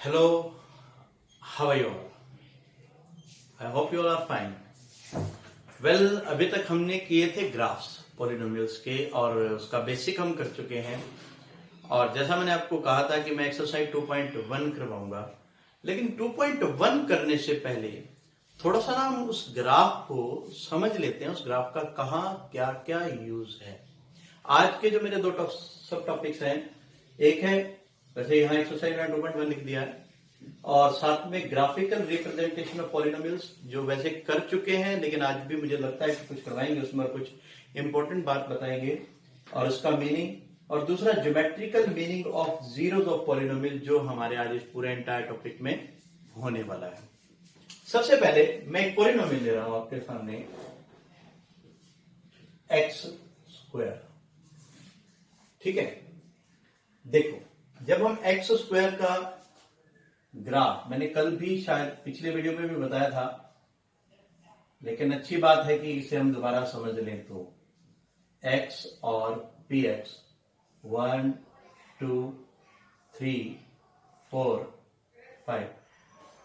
Hello, how are you all? I hope you all are fine. Well, अभी तक हमने किए थे ग्राफ्स पॉलिनोमियल्स के और उसका बेसिक हम कर चुके हैं। और जैसा मैंने आपको कहा था कि मैं एक्सरसाइज 2.1 करवाऊंगा, लेकिन 2.1 करने से पहले थोड़ा सा ना हम उस ग्राफ को समझ लेते हैं, उस ग्राफ का कहाँ क्या क्या यूज है। आज के जो मेरे दो सब टॉपिक्स हैं, एक है वैसे यहाँ एक्सरसाइज में 2.1 लिख दिया है, और साथ में ग्राफिकल रिप्रेजेंटेशन ऑफ पॉलिनोमियल्स जो वैसे कर चुके हैं, लेकिन आज भी मुझे लगता है कि कुछ करवाएंगे, उसमें कुछ इंपॉर्टेंट बात बताएंगे और उसका मीनिंग, और दूसरा geometrical meaning of zeros of polynomial जो हमारे आज इस पूरे एंटायर टॉपिक में होने वाला है। सबसे पहले मैं एक पॉलिनोमियल ले रहा हूं आपके सामने, एक्स स्क्वायर। ठीक है, देखो जब हम एक्स स्क्वायर का ग्राफ, मैंने कल भी शायद पिछले वीडियो में भी बताया था, लेकिन अच्छी बात है कि इसे हम दोबारा समझ लें। तो x और पी एक्स 1 2 3 4 5।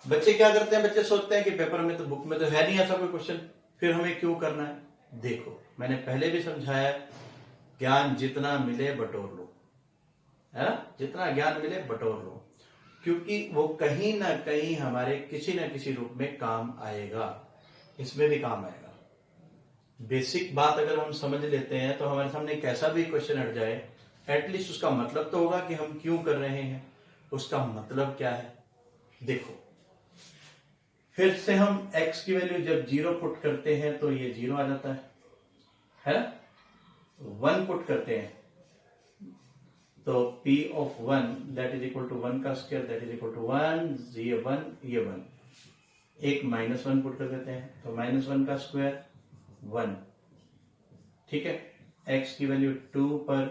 बच्चे क्या करते हैं, बच्चे सोचते हैं कि पेपर में तो बुक में तो है नहीं ऐसा कोई क्वेश्चन, फिर हमें क्यों करना है। देखो मैंने पहले भी समझाया, ज्ञान जितना मिले बटोर लो, है ना, जितना ज्ञान मिले बटोर लो, क्योंकि वो कहीं ना कहीं हमारे किसी न किसी रूप में काम आएगा, इसमें भी काम आएगा। बेसिक बात अगर हम समझ लेते हैं तो हमारे सामने कैसा भी क्वेश्चन हट जाए, एटलीस्ट उसका मतलब तो होगा कि हम क्यों कर रहे हैं, उसका मतलब क्या है। देखो फिर से हम x की वैल्यू जब 0 पुट करते हैं तो ये 0 आ जाता है ना। 1 पुट करते हैं तो p of 1 that is equal to 1 का square that is equal to 1, ये 1 ये 1। एक -1 पुट कर देते हैं तो -1 का स्क्वायर 1। ठीक है, x की वैल्यू 2 पर,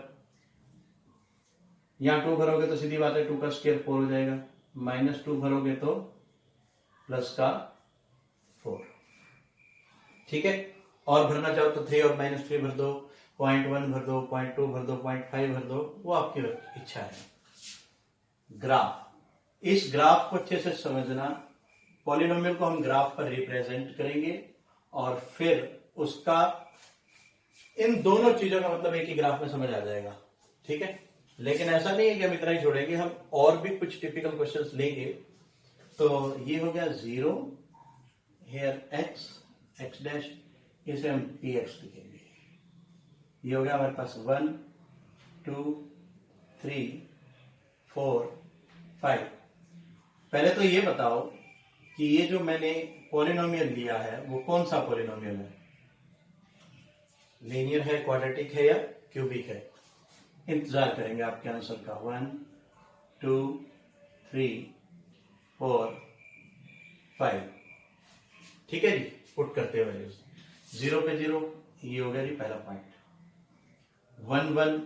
यहां 2 भरोगे तो सीधी बात है 2 का स्क्वायर 4 हो जाएगा, -2 भरोगे तो प्लस का 4। ठीक है, और भरना चाहो तो 3 और -3 भर दो, 0.1 भर दो, 0.2 भर दो, 0.5 भर दो, वो आपकी इच्छा है। ग्राफ, इस ग्राफ को अच्छे से समझना, पॉलिनोमियल को हम ग्राफ पर रिप्रेजेंट करेंगे और फिर उसका इन दोनों चीजों का मतलब एक ही ग्राफ में समझ आ जाएगा। ठीक है, लेकिन ऐसा नहीं है कि हम इतना ही छोड़ेंगे, हम और भी कुछ टिपिकल क्वेश्चंस लेंगे। तो ये हो गया 0, हेयर x डैश, इसे हम px लिखेंगे। ये हो गया हमारे पास 1 2 3 4 5। पहले तो ये बताओ कि ये जो मैंने पॉलिनोमियल लिया है वो कौन सा पॉलिनोमियल है, लीनियर है, क्वाड्रेटिक है या क्यूबिक है। इंतजार करेंगे आपके आंसर का। 1 2 3 4 5। ठीक है जी, पुट करते हुए 0 पे 0, ये हो गया जी पहला पॉइंट। 1 1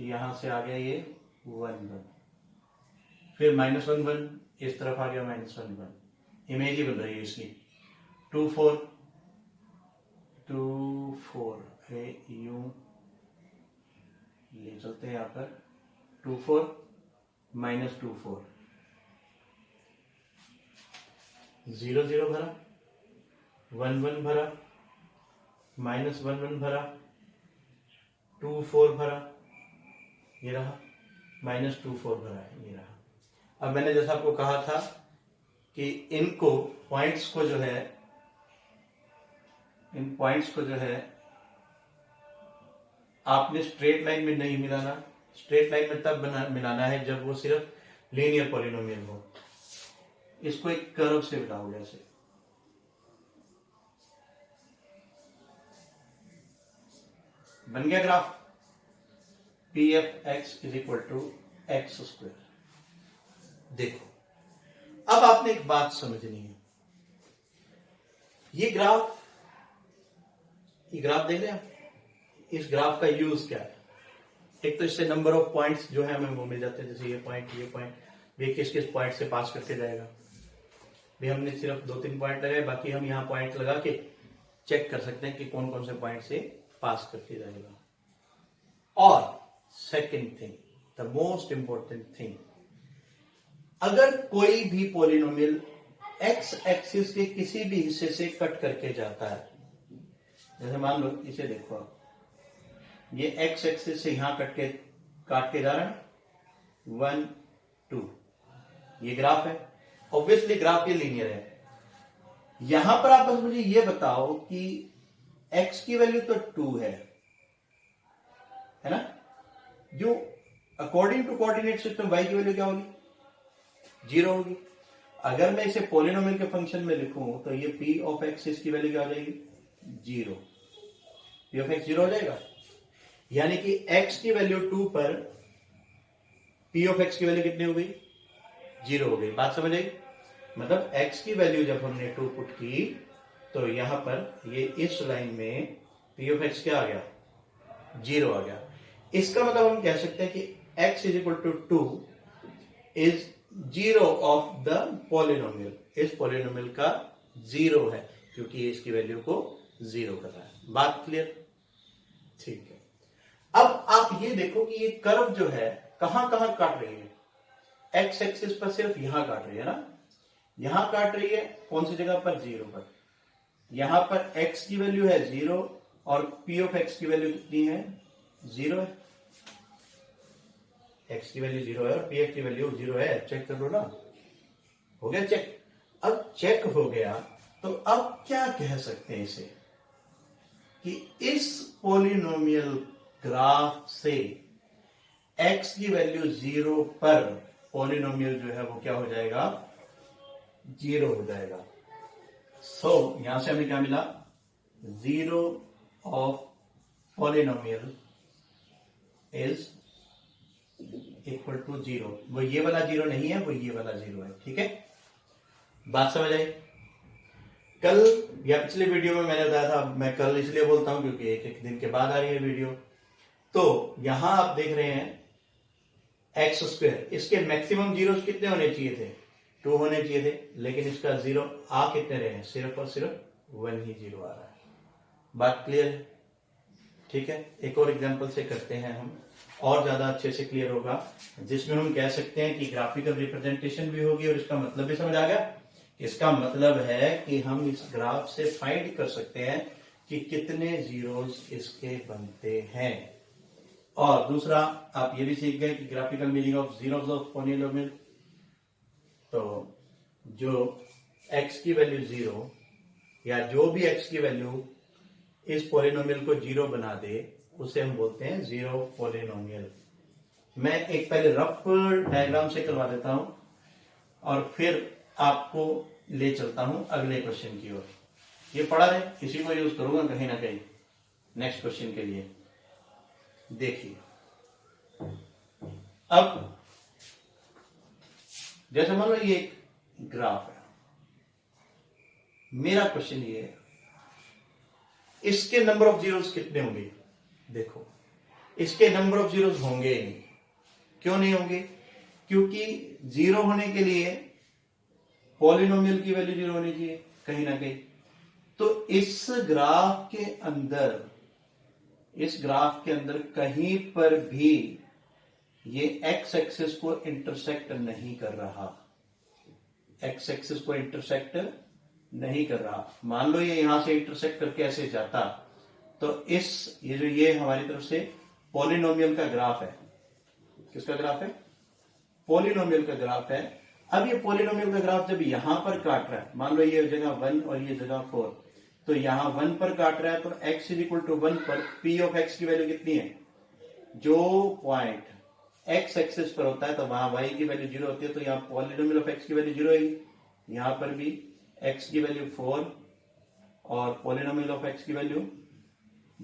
यहां से आ गया ये 1 1, फिर -1 1 इस तरफ आ गया -1 1, इमेज ही बन रही है इसकी। 2 4 यूं ले चलते हैं यहां पर, 2 4 -2 4, 0 0 भरा, 1 1 भरा, -1 1 भरा, 2 4 भरा, ये रहा, -2 4 भरा, ये रहा। अब मैंने जैसा आपको कहा था कि इनको पॉइंट्स को जो है, इन पॉइंट्स को जो है आपने स्ट्रेट लाइन में नहीं मिलाना। स्ट्रेट लाइन में तब मिलाना है जब वो सिर्फ लीनियर पॉलिनोमियल हो। इसको एक कर्व से मिलाओ, जैसे बन गया graph, P F X is equal to X square. देखो अब आपने एक बात समझनी है, ये ग्राफ देख रहे हैं, इस ग्राफ का यूज क्या है। एक तो इससे नंबर ऑफ पॉइंट्स जो है हमें वो मिल जाते हैं, जैसे ये पॉइंट भी किस किस पॉइंट से पास करके जाएगा। भी हमने सिर्फ 2-3 पॉइंट लगाए, बाकी हम यहाँ पॉइंट लगा के चेक कर सकते हैं कि कौन कौन से पॉइंट से पास करके जाएगा। और second thing, the most important thing, अगर कोई भी पॉलिनोमियल एक्स एक्सिस के किसी भी हिस्से से कट करके जाता है, जैसे मान लो इसे देखो आप, ये एक्स एक्सिस से यहां काट के जा रहा है 1 2, ये ग्राफ है, ऑब्वियसली ग्राफ ये लीनियर है। यहां पर आप बस मुझे ये बताओ कि x की वैल्यू तो 2 है ना, जो according to coordinate system y की वैल्यू क्या होगी, 0 होगी। अगर मैं इसे पॉलिनोमियल के फंक्शन में लिखूं तो ये p ऑफ x इसकी वैल्यू क्या हो जाएगी, 0। p ऑफ x 0 हो जाएगा, यानी कि x की वैल्यू 2 पर p ऑफ x की वैल्यू कितनी हो गई, 0 हो गई। बात समझ आई? मतलब x की वैल्यू जब हमने 2 पुट की तो यहां पर ये इस लाइन में p ऑफ x क्या आ गया, 0 आ गया। इसका मतलब हम कह सकते हैं कि x is equal to 2 is 0 of the polynomial, इस पॉलिनोमियल का 0 है, क्योंकि इसकी वैल्यू को 0 कर रहा है। बात क्लियर? ठीक है। अब आप ये देखो कि ये कर्व जो है कहां कहां काट रही है, एक्स एक्सिस पर सिर्फ यहां काट रही है ना, यहां काट रही है, कौन सी जगह पर, 0 पर। यहां पर x की वैल्यू है 0 और p ऑफ x की वैल्यू कितनी है, 0 है। x की वैल्यू 0 है और p की वैल्यू 0 है, चेक कर लो ना, हो गया चेक। अब चेक हो गया तो अब क्या कह सकते हैं इसे, कि इस पॉलिनोमियल ग्राफ से x की वैल्यू 0 पर पॉलिनोमियल जो है वो क्या हो जाएगा, 0 हो जाएगा। सो यहां से हमें क्या मिला, 0 of polynomial is equal to 0। वो ये वाला 0 नहीं है, वो ये वाला 0 है। ठीक है, बात समझ आई? कल या पिछले वीडियो में मैंने बताया था, मैं कल इसलिए बोलता हूं क्योंकि एक एक दिन के बाद आ रही है वीडियो। तो यहां आप देख रहे हैं एक्स स्क्वायर, इसके मैक्सिमम जीरोस कितने होने चाहिए थे, 2 होने चाहिए थे, लेकिन इसका 0 आ कितने रहे हैं, सिर्फ और सिर्फ 1 ही 0 आ रहा है। बात क्लियर है? ठीक है, एक और एग्जांपल से करते हैं हम, और ज्यादा अच्छे से क्लियर होगा, जिसमें हम कह सकते हैं कि ग्राफिकल रिप्रेजेंटेशन भी होगी और इसका मतलब भी समझ आ गया। इसका मतलब है कि हम इस ग्राफ से फाइंड कर सकते हैं कि कितने जीरोस इसके बनते हैं। और दूसरा आप ये भी सीख गए कि graphical meaning of zeros of polynomial, तो जो x की वैल्यू 0 या जो भी x की वैल्यू इस पॉलिनोमियल को 0 बना दे उसे हम बोलते हैं 0 पॉलिनोमियल। मैं एक पहले रफ डायग्राम से करवा देता हूं और फिर आपको ले चलता हूं अगले क्वेश्चन की ओर। ये पढ़ा है, इसी को यूज करूंगा कहीं ना कहीं नेक्स्ट क्वेश्चन के लिए। देखिए, अब जैसे मान लो ये ग्राफ है, मेरा क्वेश्चन ये है, इसके नंबर ऑफ जीरोस कितने होंगे। देखो, इसके नंबर ऑफ जीरोस होंगे ही नहीं। क्यों नहीं होंगे? क्योंकि 0 होने के लिए पॉलिनोमियल की वैल्यू 0 होनी चाहिए कहीं ना कहीं। तो इस ग्राफ के अंदर कहीं पर भी ये एक्स एक्सिस को इंटरसेक्ट नहीं कर रहा, एक्स एक्सिस को इंटरसेक्ट नहीं कर रहा। मान लो ये यहां से इंटरसेक्ट करके ऐसे जाता, तो ये हमारी तरफ से पॉलिनोमियल का ग्राफ है। किसका ग्राफ है? पॉलिनोमियल का ग्राफ है। अब ये पॉलिनोमियल का ग्राफ जब यहां पर काट रहा है, मान लो ये जगह 1 और ये जगह 4, तो यहां 1 पर काट रहा है, तो x इज इक्वल टू 1 पर p ऑफ x की वैल्यू कितनी है, जो पॉइंट x एक्सिस पर होता है तो वहां y की वैल्यू 0 होती है, तो यहाँ पॉलिनोमियल ऑफ x की वैल्यू 0 है। यहां पर भी x की वैल्यू 4 और पॉलिनोमियल ऑफ x की वैल्यू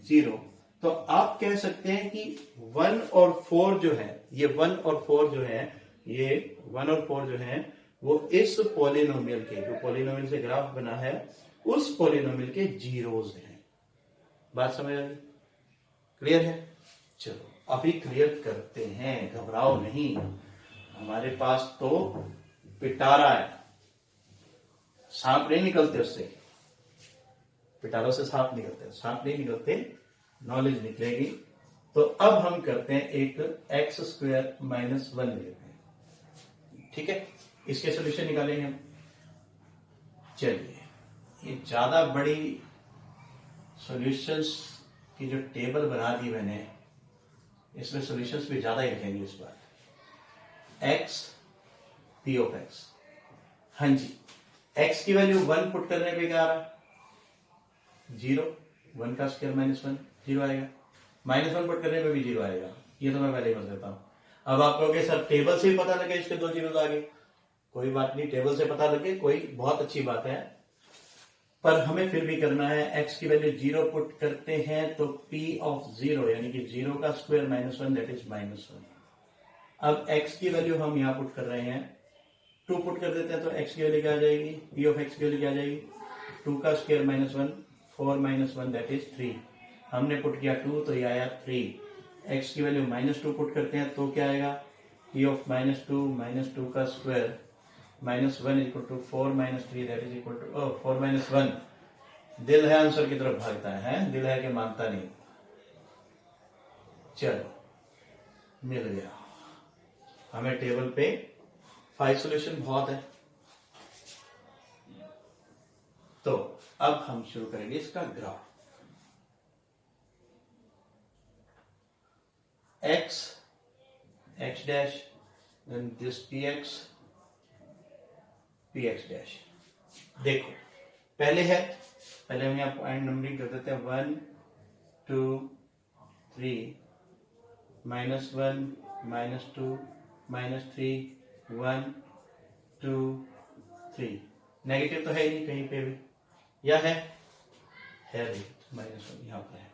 0। तो आप कह सकते हैं कि 1 और 4 जो है, ये 1 और 4 जो है, ये 1 और 4 जो है वो इस पॉलिनोमियल के, जो पॉलिनोमियल से ग्राफ बना है, उस पॉलिनोमियल के जीरोस हैं। बात समझ आ गई? क्लियर है? चलो अभी क्लियर करते हैं, घबराओ नहीं, हमारे पास तो पिटारा है, सांप नहीं निकलते उससे, पिटारों से सांप निकलते, सांप नहीं निकलते, नॉलेज निकलेगी। तो अब हम करते हैं एक x² - 1 लेते हैं। ठीक है, इसके सोल्यूशन निकालेंगे हम। चलिए, ये ज्यादा बड़ी सॉल्यूशंस की जो टेबल बना दी मैंने, इसमें सॉल्यूशंस भी ज्यादा ही लिखेंगे इस बार। एक्स पी ऑफ एक्स, हाँ जी, एक्स की वैल्यू 1 पुट करने पे क्या आ रहा है 0, 1 का स्क्वायर -1 0 आएगा, -1 पुट करने पे भी 0 आएगा। ये तो मैं पहले ही बता देता हूं। अब आप कहोगे सर टेबल से ही पता लगे इसके 2 जीरो आ गए, कोई बात नहीं, टेबल से पता लगे कोई बहुत अच्छी बात है, पर हमें फिर भी करना है। x की वैल्यू 0 पुट करते हैं तो p ऑफ 0 यानी कि 0 का स्क्वायर -1 दैट इज -1। अब x की वैल्यू हम यहां पुट कर रहे हैं, 2 पुट कर देते हैं तो x की वैल्यू क्या आ जाएगी, p ऑफ x की वैल्यू क्या आ जाएगी, 2 का स्क्वायर -1 4 -1 दैट इज 3। हमने पुट किया 2 तो ये आया 3। x की वैल्यू -2 पुट करते हैं तो क्या आएगा, p ऑफ -2 का square -1 equal to 4 - 3 that is equal to 4 -1। दिल है आंसर की तरफ भागता है, दिल है कि मानता नहीं। चलो मिल गया हमें टेबल पे 5 सॉल्यूशन, बहुत है। तो अब हम शुरू करेंगे इसका graph. x dash then this px dash. देखो पहले हम यहाँ पॉइंट नंबरिंग कर देते हैं 1 2 3 -1 -2 -3 1 2 3। नेगेटिव तो है ही नहीं कहीं पे भी, या है भी, -1 यहाँ पर है।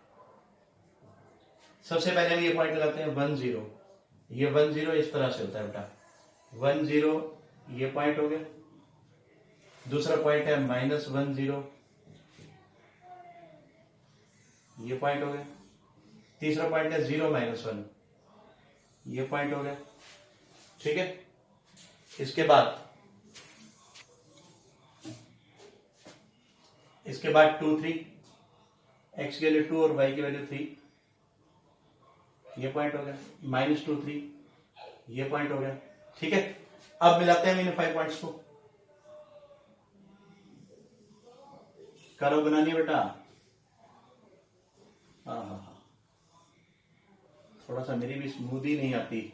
सबसे पहले हम ये पॉइंट लगाते हैं 1 0। ये 1 0 इस तरह से होता है बेटा, 1 0 ये पॉइंट हो गया। दूसरा पॉइंट है -1 0, ये पॉइंट हो गया। तीसरा पॉइंट है 0 -1, ये पॉइंट हो गया। ठीक है, इसके बाद 2 3, x की वैल्यू 2 और y की वैल्यू 3, ये पॉइंट हो गया। -2 3, ये पॉइंट हो गया। ठीक है, अब मिलाते हैं इन 5 पॉइंट्स को। करो बनानी है बेटा। थोड़ा सा मेरी भी स्मूदी नहीं आती।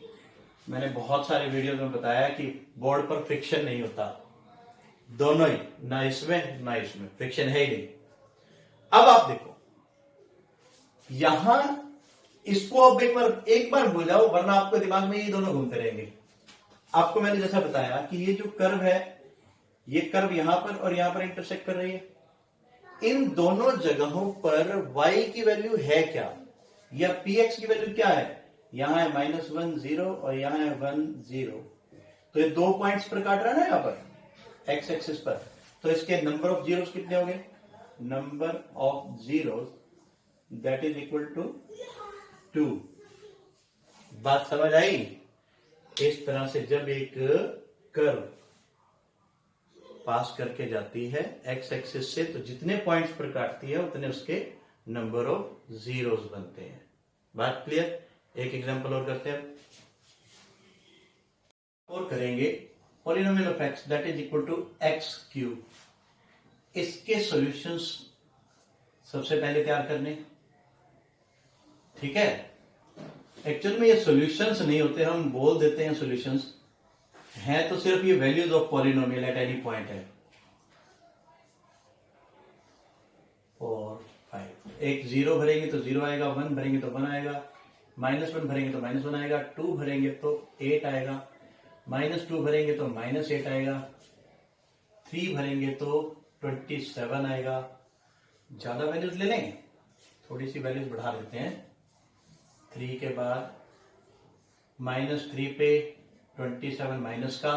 मैंने बहुत सारे वीडियो में बताया कि बोर्ड पर फ्रिक्शन नहीं होता, दोनों ही, ना इसमें ना इसमें फ्रिक्शन है ही नहीं। अब आप देखो यहां, इसको अब एक बार भूल जाओ, वरना आपके दिमाग में ये दोनों घूमते रहेंगे। आपको मैंने जैसा बताया कि ये जो कर्व है, ये कर्व यहां पर और यहां पर इंटरसेक्ट कर रही है। इन दोनों जगहों पर y की वैल्यू है क्या, या px की वैल्यू क्या है, यहां है -1 0 और यहां है 1 0। तो ये 2 पॉइंट्स पर काट रहा है ना यहां पर x एक्सिस पर, तो इसके नंबर ऑफ जीरोस कितने हो गए, number of zeros that is equal to 2। बात समझ आई? इस तरह से जब एक कर्व पास करके जाती है x एक्सिस से, तो जितने पॉइंट्स पर काटती है उतने उसके नंबर ऑफ जीरोस बनते हैं। बात क्लियर? एक एग्जांपल और करते हैं, और करेंगे polynomial of x that is equal to x cube. इसके सॉल्यूशंस सबसे पहले तैयार करने। ठीक है, एक्चुअल में ये सॉल्यूशंस नहीं होते, हम बोल देते हैं सॉल्यूशंस हैं, तो सिर्फ ये values of polynomial at any point है। 4 5, एक 0 भरेंगे तो 0 आएगा, 1 भरेंगे तो 1 आएगा, -1 भरेंगे तो -1 आएगा, 2 भरेंगे तो 8 आएगा, -2 भरेंगे तो -8 आएगा, 3 भरेंगे तो 27 आएगा। ज्यादा वैल्यूज ले लें, थोड़ी सी वैल्यूज बढ़ा देते हैं। 3 के बाद -3 पे 27 माइनस का,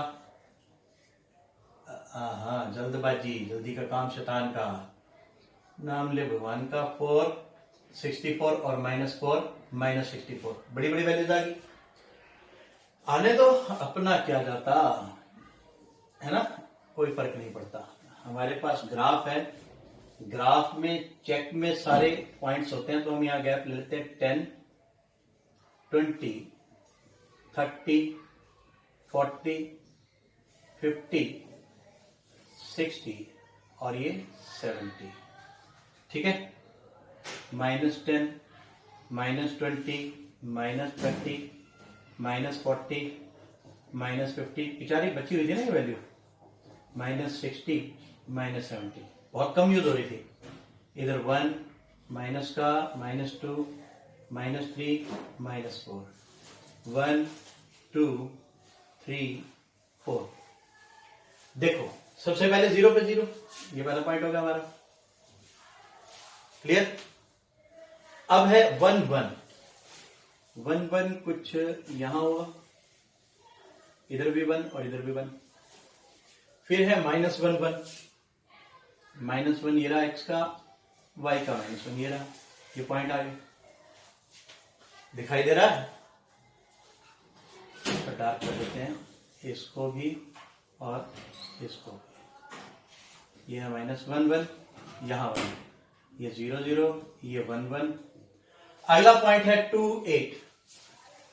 हाँ जल्दबाजी, जल्दी का काम शैतान का, नाम ले भगवान का। 4 64 और -4 -64, बड़ी बड़ी वैल्यूज आ गई। आने दो, अपना क्या जाता है ना, कोई फर्क नहीं पड़ता। हमारे पास ग्राफ है, ग्राफ में चेक में सारे पॉइंट्स होते हैं, तो हम यहां गैप ले लेते हैं 10 20 30 40 50, 60 और ये 70। ठीक है, -10, -20, -30, -40, -50, बेचारी बची हुई थी ना ये वैल्यू, -60, -70, बहुत कम यूज हो रही थी। इधर 1 माइनस का, -2, -3, -4, 1, 2, 3, 4। देखो सबसे पहले 0 पे 0, ये पहला पॉइंट होगा हमारा। क्लियर? अब है 1, 1, 1, 1 कुछ यहां होगा, इधर भी 1 और इधर भी 1। फिर है -1, 1, -1 ये रहा x का, y का -1 ये रहा, ये पॉइंट आ गया, दिखाई दे रहा है? तो डार्क कर देते हैं इसको भी और इसको भी। ये है -1, 1, यहां 1, ये 0, 0, ये 1, 1। अगला पॉइंट है 2, 8,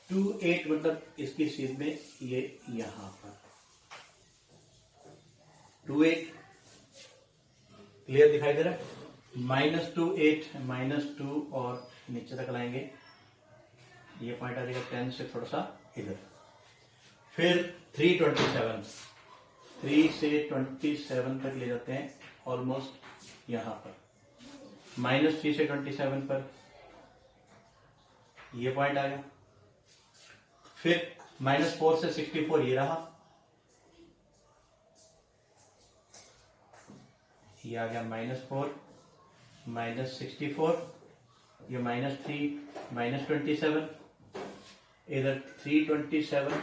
2, 8 मतलब इसकी सीध में ये यहां पर 2, 8। क्लियर दिखाई दे रहा है? -2, 8, -2 और नीचे तक लाएंगे, ये पॉइंट आ जाएगा 10 से थोड़ा सा इधर। फिर 3, 27, 3 से 27 तक ले जाते हैं, ऑलमोस्ट यहां पर, -3 से 27 पर ये पॉइंट आ गया। फिर -4 से 64 ये रहा, ये आ गया -4, -64, ये -3, -27, इधर 327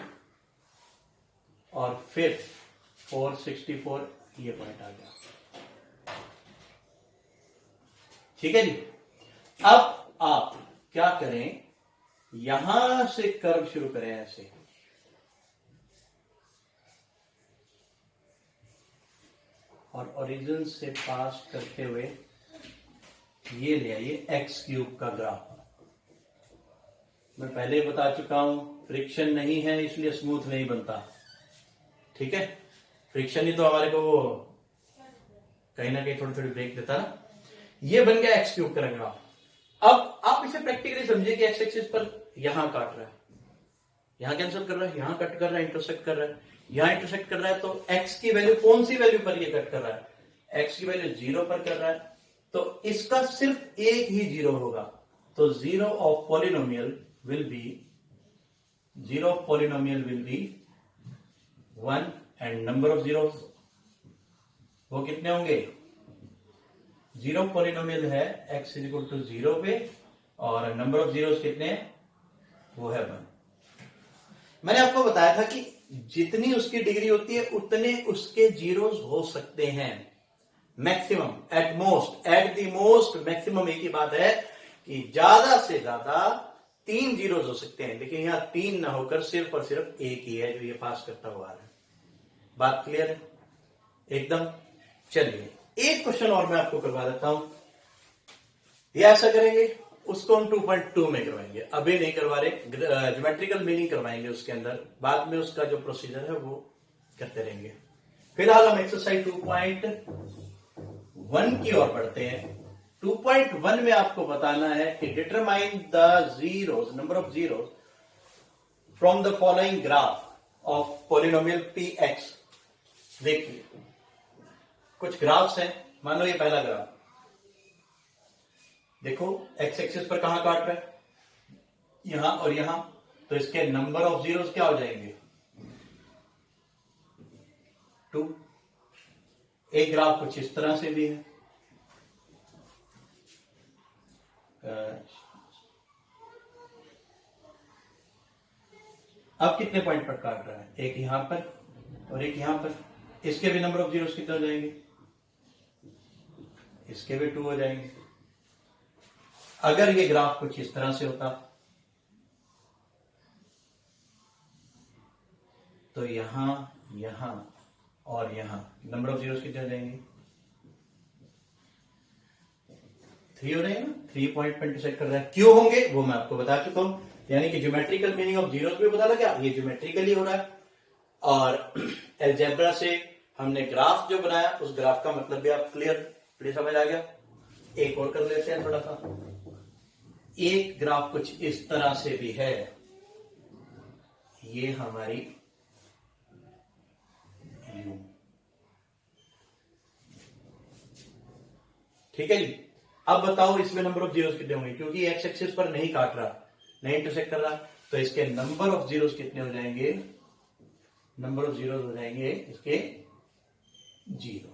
और फिर 464, ये पॉइंट आ गया। ठीक है जी। अब आप क्या करें, यहां से कर्व शुरू करें ऐसे, और ओरिजिन से पास करते हुए ये ले आइए x³ का ग्राफ। मैं पहले बता चुका हूं, फ्रिक्शन नहीं है इसलिए स्मूथ नहीं बनता। ठीक है, फ्रिक्शन ही तो हमारे को वो कहीं ना कहीं थोड़ी थोड़ी ब्रेक देता ना। ये बन गया x³ का ग्राफ। अब आप इसे प्रैक्टिकली समझिए कि एक्स एक्सिस पर यहां काट रहा है, यहां कैंसिल कर रहा है, यहां कट कर रहा है, इंटरसेक्ट कर रहा है, यहां इंटरसेक्ट कर रहा है, तो x की वैल्यू कौन सी वैल्यू पर ये कट कर रहा है? x की वैल्यू 0 पर कर रहा है, तो इसका सिर्फ एक ही 0 होगा। तो 0 of polynomial will be 1 and number of zeros वो कितने होंगे? 0 पॉलिनोमियल है x इक्वल टू 0 पे, और नंबर ऑफ जीरोस कितने हैं? वो है 1। मैंने आपको बताया था कि जितनी उसकी डिग्री होती है उतने उसके जीरोस हो सकते हैं, maximum, at most, at the most maximum. एक ही बात है कि ज्यादा से ज्यादा 3 जीरोस हो सकते हैं, लेकिन यहां 3 ना होकर सिर्फ और सिर्फ एक ही है जो ये पास करता हुआ है। बात क्लियर है एकदम? चलिए एक क्वेश्चन और मैं आपको करवा देता हूं। ये ऐसा करेंगे, उसको हम 2.2 में करवाएंगे, अभी नहीं करवा रहे, ज्योमेट्रिकल मीनिंग करवाएंगे उसके अंदर, बाद में उसका जो प्रोसीजर है वो करते रहेंगे। फिलहाल हम एक्सरसाइज 2.1 की ओर बढ़ते हैं। 2.1 में आपको बताना है कि determine the zeros, number of zeros from the following graph of polynomial px। देखिए कुछ ग्राफ्स हैं, मान लो ये पहला ग्राफ, देखो एक्स एक्सिस पर कहां काट रहा है? यहां और यहां, तो इसके नंबर ऑफ जीरोस क्या हो जाएंगे? 2। एक ग्राफ कुछ इस तरह से भी है, अब कितने पॉइंट पर काट रहा है? एक यहां पर और एक यहां पर, इसके भी नंबर ऑफ जीरोस कितने हो जाएंगे? इसके भी 2 हो जाएंगे। अगर ये ग्राफ कुछ इस तरह से होता तो यहां, यहां और यहां नंबर ऑफ जीरोस कितने हो जाएंगे? 3 हो जाएंगे ना। 3 पॉइंट पर इंटरसेक्ट कर रहा है, क्यों होंगे वो मैं आपको बता चुका हूं। यानी कि ज्योमेट्रिकल मीनिंग ऑफ जीरोस भी पता लगा, ये ज्योमेट्रिकली हो रहा है। और अलजेब्रा से हमने ग्राफ जो बनाया, उस ग्राफ का मतलब भी आप क्लियर समझ आ गया। एक और कर लेते हैं थोड़ा सा। एक ग्राफ कुछ इस तरह से भी है, ये हमारी यू, ठीक है जी। अब बताओ इसमें नंबर ऑफ जीरोस कितने होंगे, क्योंकि एक्स एक्सिस पर नहीं काट रहा, नहीं इंटरसेक्ट कर रहा, तो इसके नंबर ऑफ जीरोस कितने हो जाएंगे, नंबर ऑफ जीरोस हो जाएंगे इसके 0।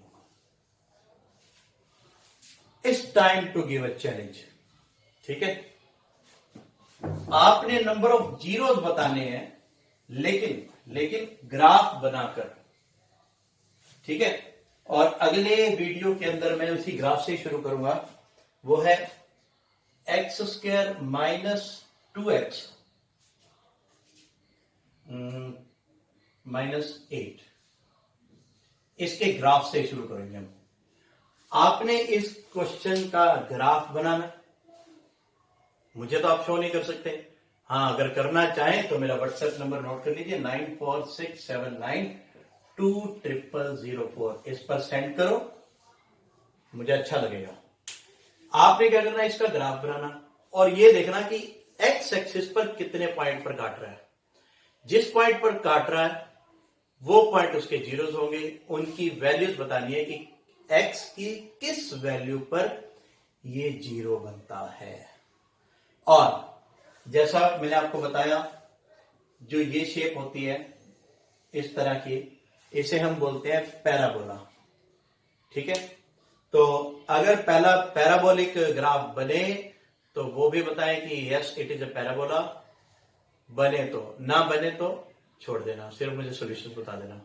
It's time to give a challenge, ठीक है। आपने नंबर ऑफ जीरोस बताने हैं, लेकिन ग्राफ बनाकर, ठीक है। और अगले वीडियो के अंदर मैं उसी ग्राफ से शुरू करूंगा, वो है x² माइनस 2x माइनस 8, इसके ग्राफ से शुरू करेंगे हम। आपने इस क्वेश्चन का ग्राफ बनाना, मुझे तो आप शो नहीं कर सकते, हाँ अगर करना चाहें तो मेरा व्हाट्सएप नंबर नोट कर लीजिए 9467920004, इस पर सेंड करो, मुझे अच्छा लगेगा। आपने क्या करना है, इसका ग्राफ बनाना और ये देखना कि एक्स एक्सिस पर कितने पॉइंट पर काट रहा है। जिस पॉइंट पर काट रहा है वो पॉइंट उसके जीरोस होंगे, उनकी वैल्यूज बतानी है कि एक्स की किस वैल्यू पर ये 0 बनता है। और जैसा मैंने आपको बताया, जो ये शेप होती है इस तरह की, इसे हम बोलते हैं पैराबोला, ठीक है। तो अगर पहला पैराबोलिक ग्राफ बने तो वो भी बताएं कि yes it is a parabola, बने तो, ना बने तो छोड़ देना, सिर्फ मुझे सॉल्यूशन बता देना।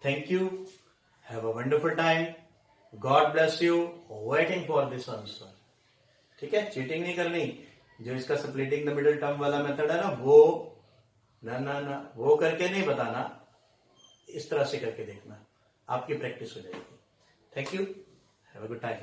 Thank you, have a wonderful time, God bless you, waiting for this answer, ठीक है। चीटिंग नहीं करनी, जो इसका स्प्लिटिंग द मिडिल टर्म वाला मेथड है ना, वो ना वो करके नहीं बताना, इस तरह से करके देखना, आपकी प्रैक्टिस हो जाएगी। Thank you, have a good time.